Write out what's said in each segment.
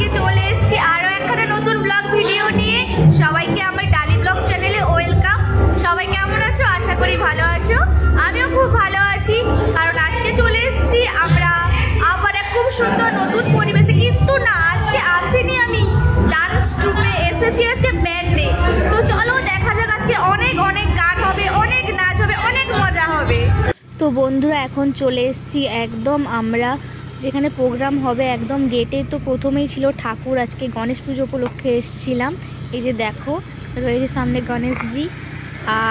আজকে চলে এসেছি আরও একটা নতুন ব্লগ ভিডিও নিয়ে। সবাইকে আমার ডালি ব্লগ চ্যানেলে ওয়েলকাম। সবাই কেমন আছো? আশা করি ভালো আছো। আমিও খুব ভালো আছি, কারণ আজকে চলে এসেছি আমরা আবার এক খুব সুন্দর নতুন পরিবেশে। কিন্তু না, আজকে আসিনি আমি ডান্স ট্রুপে, এসেছি আজকে ব্যান্ডে। তো চলো দেখা যাক, আজকে অনেক অনেক গান হবে, অনেক নাচ হবে, অনেক মজা হবে। তো বন্ধুরা এখন চলে এসেছি একদম আমরা যেখানে প্রোগ্রাম হবে, একদম গেটে। তো প্রথমেই ছিল ঠাকুর, আজকে গণেশ পুজো উপলক্ষে এসেছিলাম। এই যে দেখো রয়েছে সামনে গণেশজি,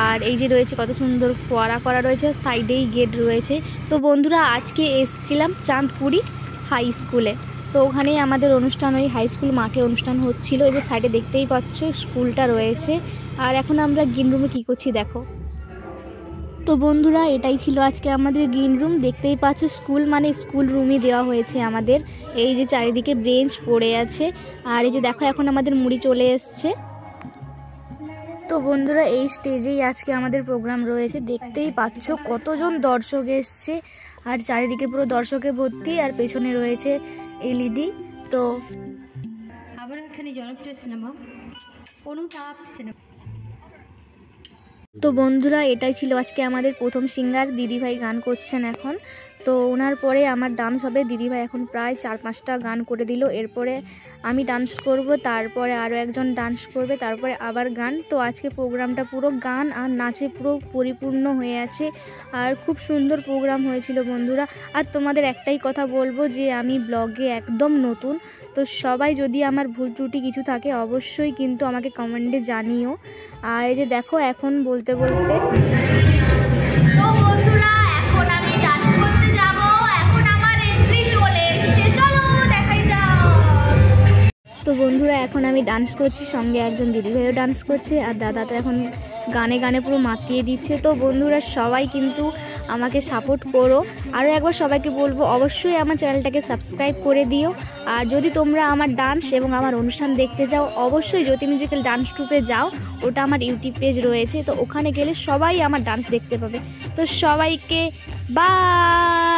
আর এই যে রয়েছে কত সুন্দর ফোয়ারা করা রয়েছে, সাইডেই গেট রয়েছে। তো বন্ধুরা আজকে এসেছিলাম চাঁদপুরি হাই স্কুলে। তো ওখানেই আমাদের অনুষ্ঠান, ওই হাই স্কুল মাঠে অনুষ্ঠান হচ্ছিল। এই যে সাইডে দেখতেই পাচ্ছ স্কুলটা রয়েছে। আর এখন আমরা গ্রিন রুমে কী করছি দেখো। তো বন্ধুরা এটাই ছিল আজকে আমাদের গ্রিন রুম। দেখতেই পাচ্ছ স্কুল মানে স্কুল রুমই দেওয়া হয়েছে আমাদের। এই যে চারিদিকে বেঞ্চ পড়ে আছে, আর এই যে দেখো এখন আমাদের মুড়ি চলে এসছে। তো বন্ধুরা এই স্টেজেই আজকে আমাদের প্রোগ্রাম রয়েছে। দেখতেই পাচ্ছ কতজন দর্শক এসছে, আর চারিদিকে পুরো দর্শকে ভর্তি, আর পেছনে রয়েছে এলইডি। তো আবার এখানে জনপ্রিয় সিনেমা অনুতাপ সিনেমা। তো বন্ধুরা এটাই ছিল আজকে আমাদের প্রথম সিঙ্গার। দিদিভাই গান করছেন এখন। তো ওনার পরে আমার ডান্স হবে। দিদিভাই এখন প্রায় 4-5টা গান করে দিল। এরপরে আমি ডান্স করব, তারপরে আরও একজন ডান্স করবে, তারপরে আবার গান। তো আজকে প্রোগ্রামটা পুরো গান আর নাচে পুরো পরিপূর্ণ হয়ে আছে, আর খুব সুন্দর প্রোগ্রাম হয়েছিল বন্ধুরা। আর তোমাদের একটাই কথা বলবো যে আমি ব্লগে একদম নতুন, তো সবাই যদি আমার ভুল ত্রুটি কিছু থাকে অবশ্যই কিন্তু আমাকে কমেন্টে জানিও। আর এই যে দেখো এখন বলতে বলতে তো বন্ধুরা এখন আমি ডান্স করতে যাব। এখন আমার এন্ট্রি চলে এসেছে, চলো দেখাই যাও। তো বন্ধুরা এখন আমি ডান্স করছি, সঙ্গে একজন দিদিভাইও ডান্স করছে, আর দাদা তো এখন গানে গানে পুরো মাতিয়ে দিচ্ছে। তো বন্ধুরা সবাই কিন্তু আমাকে সাপোর্ট করো। আরও একবার সবাইকে বলবো অবশ্যই আমার চ্যানেলটাকে সাবস্ক্রাইব করে দিও। আর যদি তোমরা আমার ডান্স এবং আমার অনুষ্ঠান দেখতে যাও অবশ্যই জ্যোতি মিউজিক্যাল ডান্স ট্রুপে যাও, ওটা আমার ইউটিউব পেজ রয়েছে। তো ওখানে গেলে সবাই আমার ডান্স দেখতে পাবে। তো সবাইকে বাই।